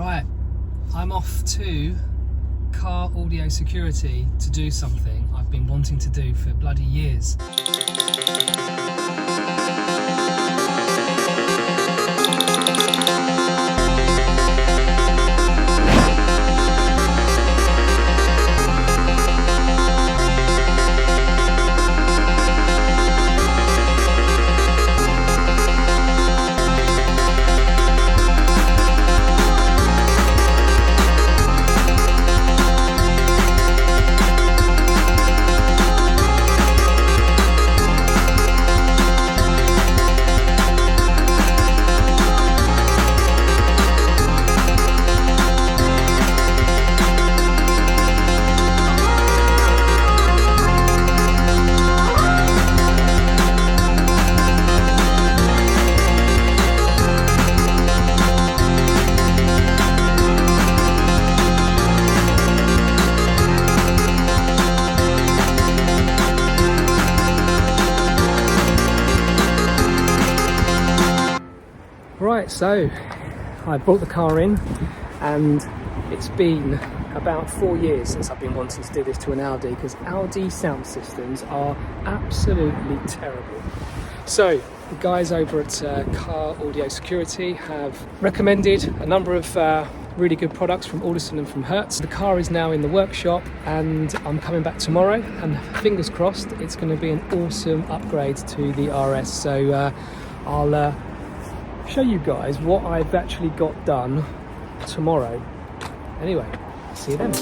Right, I'm off to car audio security to do something I've been wanting to do for bloody years. Right, so I brought the car in and it's been about 4 years since I've been wanting to do this to an Audi, because Audi sound systems are absolutely terrible. So the guys over at Car Audio Security have recommended a number of really good products from Audison and from Hertz. The car is now in the workshop and I'm coming back tomorrow, and fingers crossed it's going to be an awesome upgrade to the RS. So I'll show you guys what I've actually got done tomorrow. Anyway, see you then.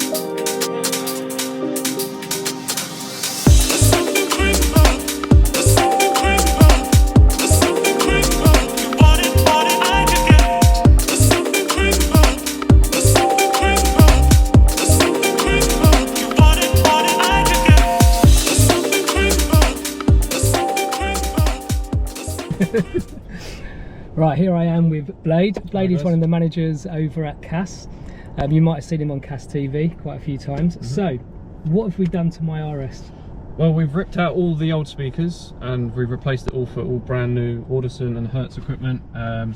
Right, here I am with Blade. Blade is one of the managers over at CAS. You might have seen him on CAS TV quite a few times. So, what have we done to my RS? Well, we've ripped out all the old speakers and we've replaced it all for all brand new Audison and Hertz equipment.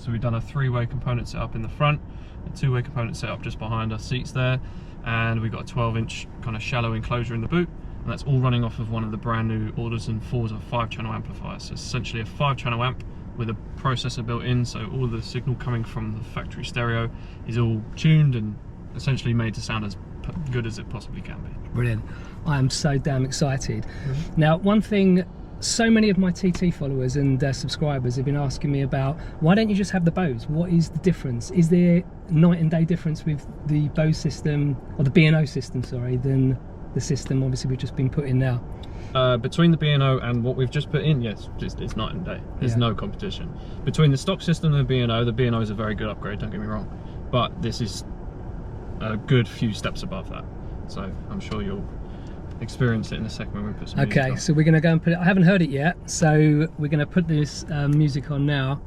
So we've done a 3-way component setup in the front, a 2-way component setup just behind our seats there, and we've got a 12-inch kind of shallow enclosure in the boot, and that's all running off of one of the brand new Audison Forza 5-channel amplifiers. So it's essentially a 5-channel amp with a processor built in, so all the signal coming from the factory stereo is all tuned and essentially made to sound as good as it possibly can be. Brilliant. I am so damn excited. Now, one thing so many of my TT followers and subscribers have been asking me about, why don't you just have the Bose? What is the difference? Is there night and day difference with the Bose system, or the B&O system, sorry, than the system obviously we've just been put in now? Between the B&O and what we've just put in, yes, it's night and day. There's no competition. Between the stock system and the B&O is a very good upgrade, don't get me wrong. But this is a good few steps above that. So I'm sure you'll experience it in a second when we put some music on. So we're going to go and put it, I haven't heard it yet, so we're going to put this music on now.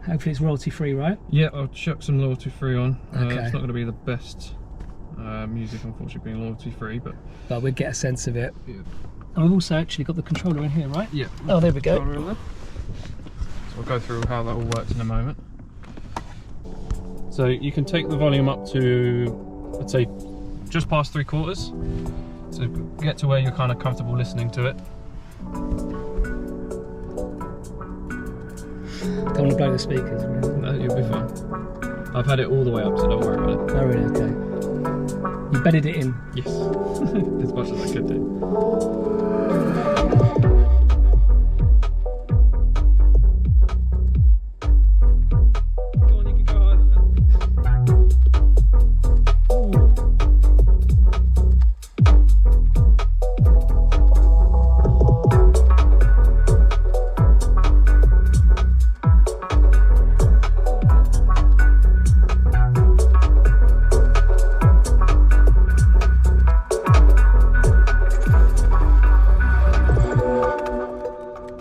Hopefully it's royalty free, right? Yeah, I'll chuck some royalty free on. Okay. It's not going to be the best music, unfortunately, being royalty free, but we'll get a sense of it. Yeah. And we've also actually got the controller in here, right? Yeah. Oh, there we go. So we'll go through how that all works in a moment. So you can take the volume up to, I'd say, just past 3/4, to get to where you're kind of comfortable listening to it. Don't want to blow the speakers. No, you'll be fine. I've had it all the way up, so don't worry about it. Oh, really? Okay. You bedded it in? Yes, as much as I could do.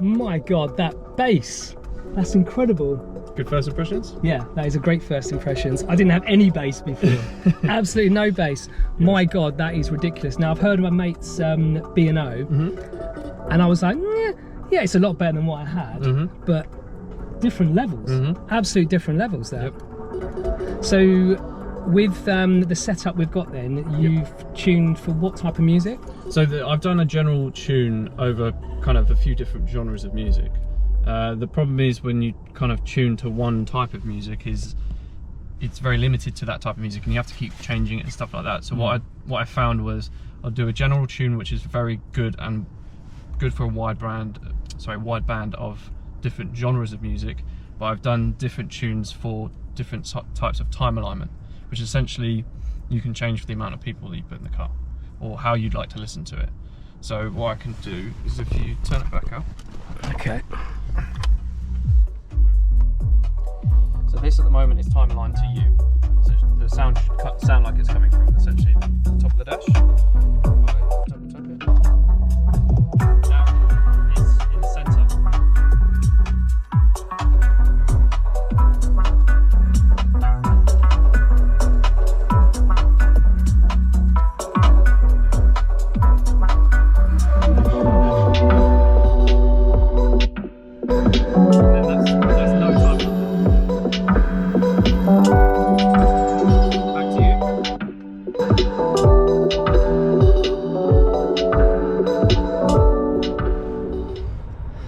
My God, that bass, that's incredible. Good first impressions? Yeah, that is a great first impressions. I didn't have any bass before. Absolutely no bass. My God, that is ridiculous. Now, I've heard of my mate's B&O, and I was like, yeah, it's a lot better than what I had, but different levels, absolute different levels there. Yep. So with the setup we've got then, you've tuned for what type of music? So I've done a general tune over kind of a few different genres of music. The problem is when you kind of tune to one type of music is it's very limited to that type of music and you have to keep changing it and stuff like that. So what I found was I'll do a general tune which is very good and good for a wide band of different genres of music, but I've done different tunes for different types of time alignment, which essentially you can change for the amount of people that you put in the car or how you'd like to listen to it. So what I can do is if you turn it back up. Okay. So this at the moment is time aligned to you. So the sound should sound like it's coming from essentially the top of the dash. Double tap it. Now it's in the centre.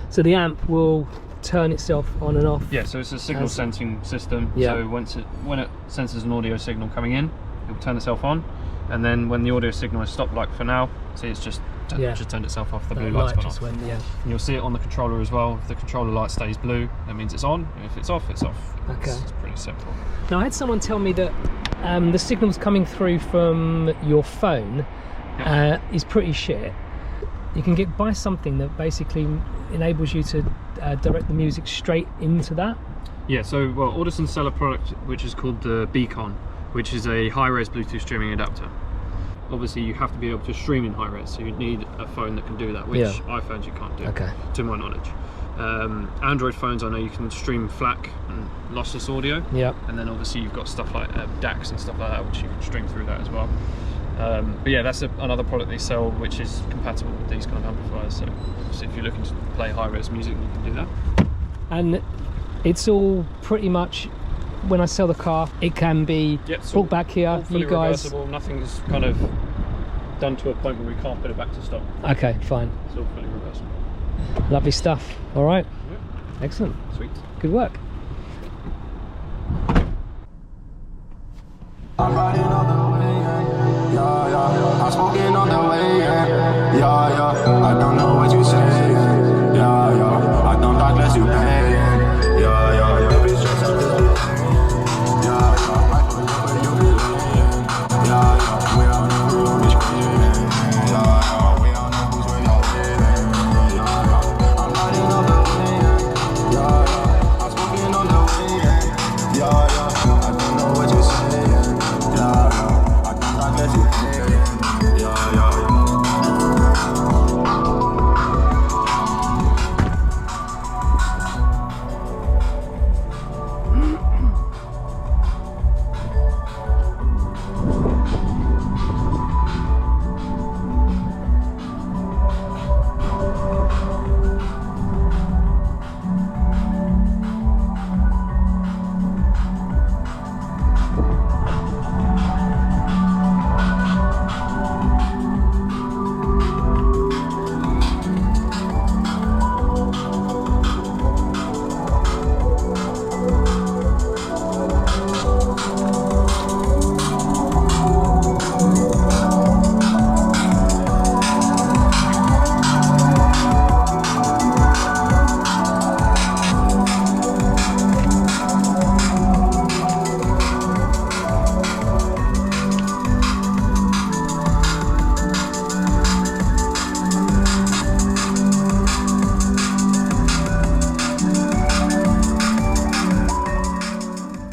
So the amp will turn itself on and off? Yeah, so it's a signal sensing system. Yeah. So when it senses an audio signal coming in, it will turn itself on, and then when the audio signal is stopped, like for now, see it's just turned itself off, the blue light's gone off. Went, yeah. And you'll see it on the controller as well. If the controller light stays blue, that means it's on, and if it's off, it's off. Okay. It's pretty simple. Now I had someone tell me that the signals coming through from your phone is pretty shit. You can buy something that basically enables you to direct the music straight into that. Yeah, so Audison sell a product which is called the Beacon, which is a high-res Bluetooth streaming adapter. Obviously you have to be able to stream in high-res, so you need a phone that can do that, which iPhones you can't do, to my knowledge. Android phones, I know you can stream FLAC and lossless audio, and then obviously you've got stuff like DACs and stuff like that, which you can stream through that as well. But yeah, that's another product they sell which is compatible with these kind of amplifiers, so if you're looking to play high-res music, you can do that. And it's all pretty much, when I sell the car, it can be brought back here, you guys... reversible, nothing's kind of done to a point where we can't put it back to stock. Okay, fine. It's all fully reversible. Lovely stuff. All right. Excellent. Sweet. Good work. I'm riding on the way, I'm smoking on the way, I don't know what you say, I don't talk less you pay, if it's just a little we all know who's crazy, we all know who's where y'all living, I'm riding on the way, I'm smoking on the way, I don't know what you say.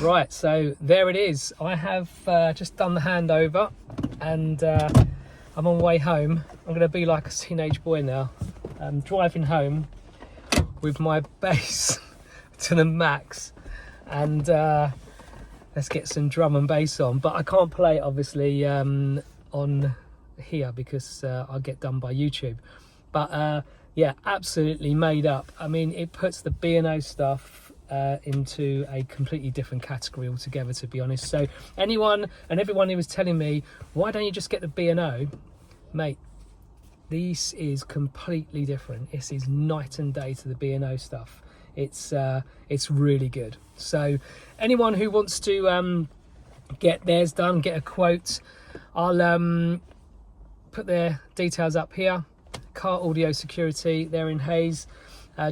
Right, so there it is. I have just done the handover and I'm on my way home. I'm going to be like a teenage boy now. I'm driving home with my bass to the max and let's get some drum and bass on. But I can't play it obviously on here because I'll get done by YouTube. But yeah, absolutely made up. I mean, it puts the B&O stuff into a completely different category altogether, to be honest. So anyone and everyone who was telling me, why don't you just get the B&O, mate, this is completely different. This is night and day to the B&O stuff. It's really good. So anyone who wants to get theirs done, get a quote, I'll put their details up here. Car Audio Security, they're in Hayes,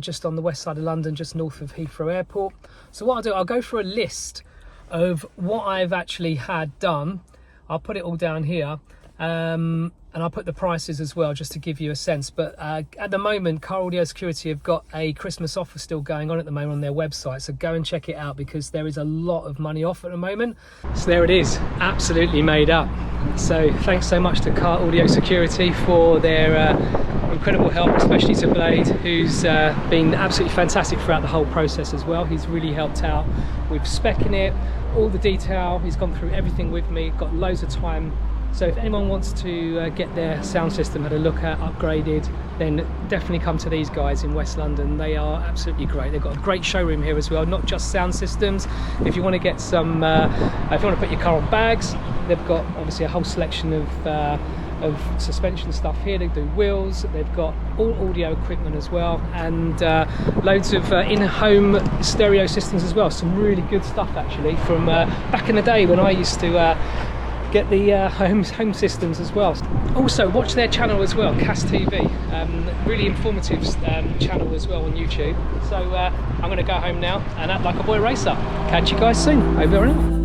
just on the west side of London, just north of Heathrow Airport. So what I'll do, I'll go through a list of what I've actually had done. I'll put it all down here, and I'll put the prices as well, just to give you a sense. But at the moment, Car Audio Security have got a Christmas offer still going on at the moment on their website, so go and check it out, because there is a lot of money off at the moment. So there it is, absolutely made up. So thanks so much to Car Audio Security for their incredible help, especially to Blade, who's been absolutely fantastic throughout the whole process as well. He's really helped out with speccing it, all the detail. He's gone through everything with me, got loads of time. So if anyone wants to get their sound system had a look at, upgraded, then definitely come to these guys in West London. They are absolutely great. They've got a great showroom here as well, not just sound systems. If you want to get some, if you want to put your car on bags, they've got obviously a whole selection of suspension stuff here. They do wheels, they've got all audio equipment as well, and loads of in-home stereo systems as well. Some really good stuff actually from back in the day when I used to get the home systems as well. Also watch their channel as well, Cast TV, really informative channel as well on YouTube. So I'm going to go home now and act like a boy racer. Catch you guys soon, over and out.